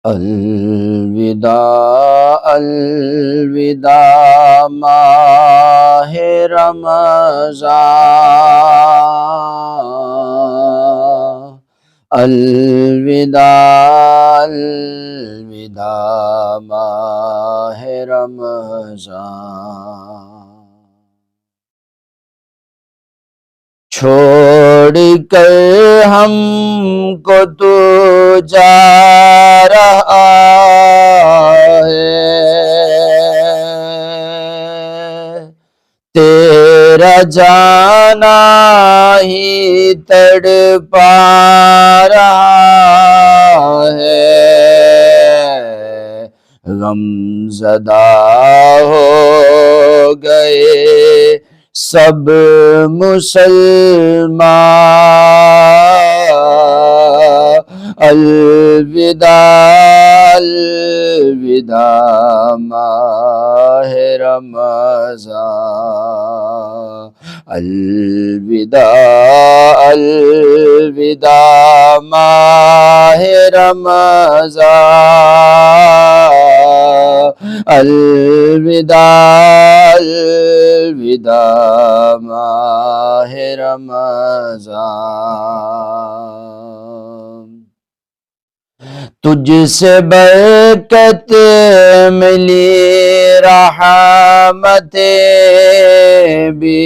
الوداع الوداع ماہ رمضان، الوداع الوداع ماہ رمضان، چھوڑ کر ہم کو تو جا رہا ہے، تیرا جانا ہی تڑپا رہا ہے، غم زدہ ہو گئے سب مسلمان، الوداع الوداع ماہ رمضان، الوداع الوداع ماہ رمضان، الوداع الوداع ماہ رمضان، تجھ سے برکت ملی رحمتیں بھی،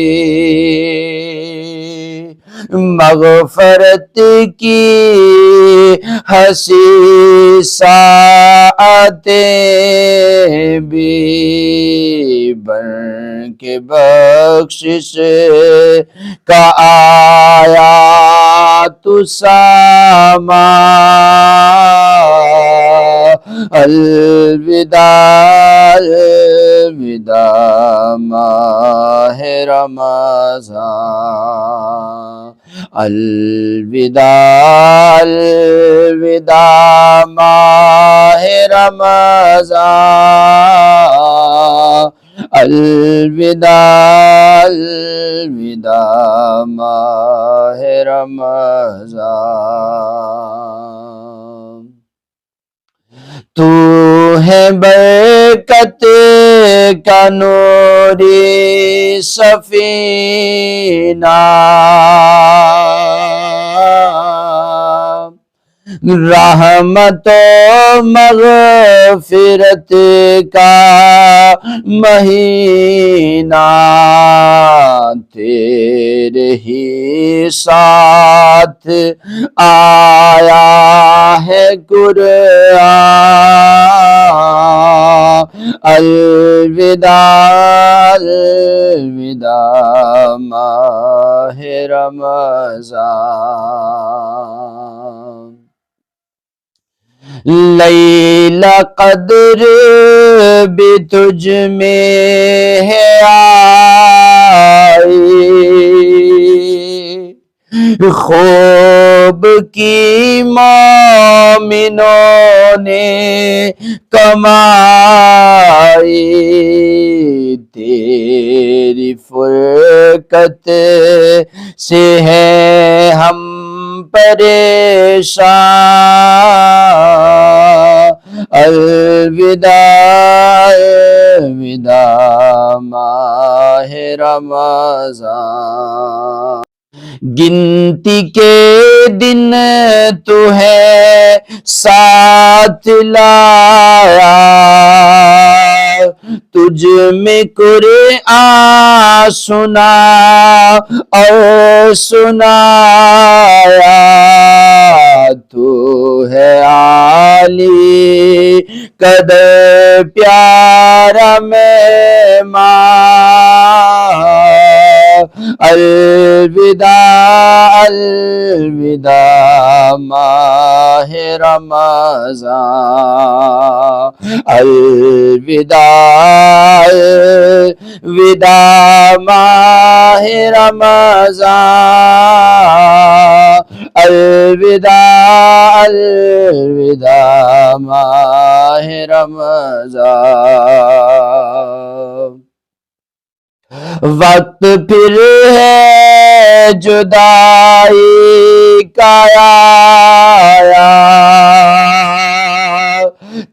مغفرت کی ہنسی ساعتیں بھی، بن کے بخشش کا آیا تو سامان، الوداع الوداع ماہ رمضان، الوداع الوداع ماہ رمضان، الوداع الوداع ماہ رمضان، تو ہے برکت کا نوری سفینہ، رحمت و مغفرت کا مہینہ، تیرے ہی ساتھ آیا ہے قرآن، الوداع الوداع ماہ رمضان، لیلہ قدر بھی تجھ میں ہے آئی، خوب کی مومنوں نے کمائی، تیری فرقت سے ہیں ہم پریشان، الوداع الوداع ماہ رمضان، گنتی کے دن تو ہے ساتھ لایا، تجھ میں قرآن سنا اور سنایا، تو ہے عالی قدر پیارا مہمان، الوداع الوداع ماہ رمضان، الوداع الوداع ماہ رمضان، الوداع الوداع ماہ رمضان، وقت پھر ہے جدائی کا آیا،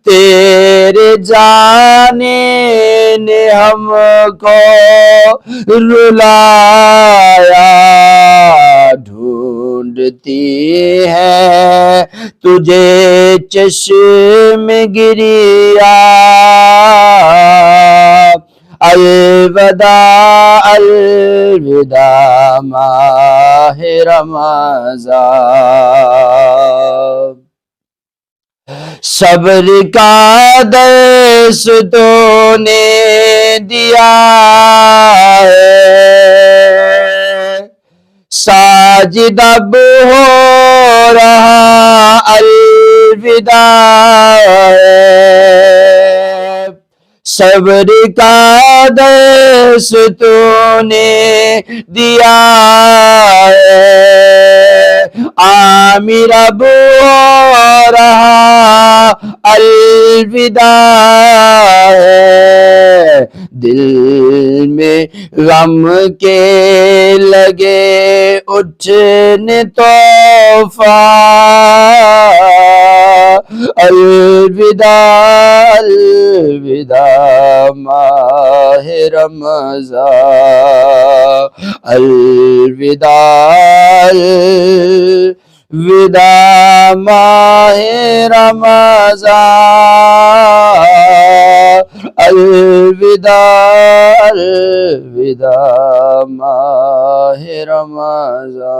تیرے جانے نے ہم کو رلایا، ڈھونڈتی ہے تجھے چشم گریا، الوداع الوداع ماہ رمضان، صبر کا درس تو نے دیا ہے، ساجد اب ہو رہا الوداع ہے، صبر کا درس تو نے دیا ہے، عامر اب ہو رہا الوداع ہے، دل میں غم کے لگے اٹھنے طوفان، الوداع الوداع ماہ رمضان، الوداع الوداع ماہ رمضان، الوداع الوداع ماہ رمضان۔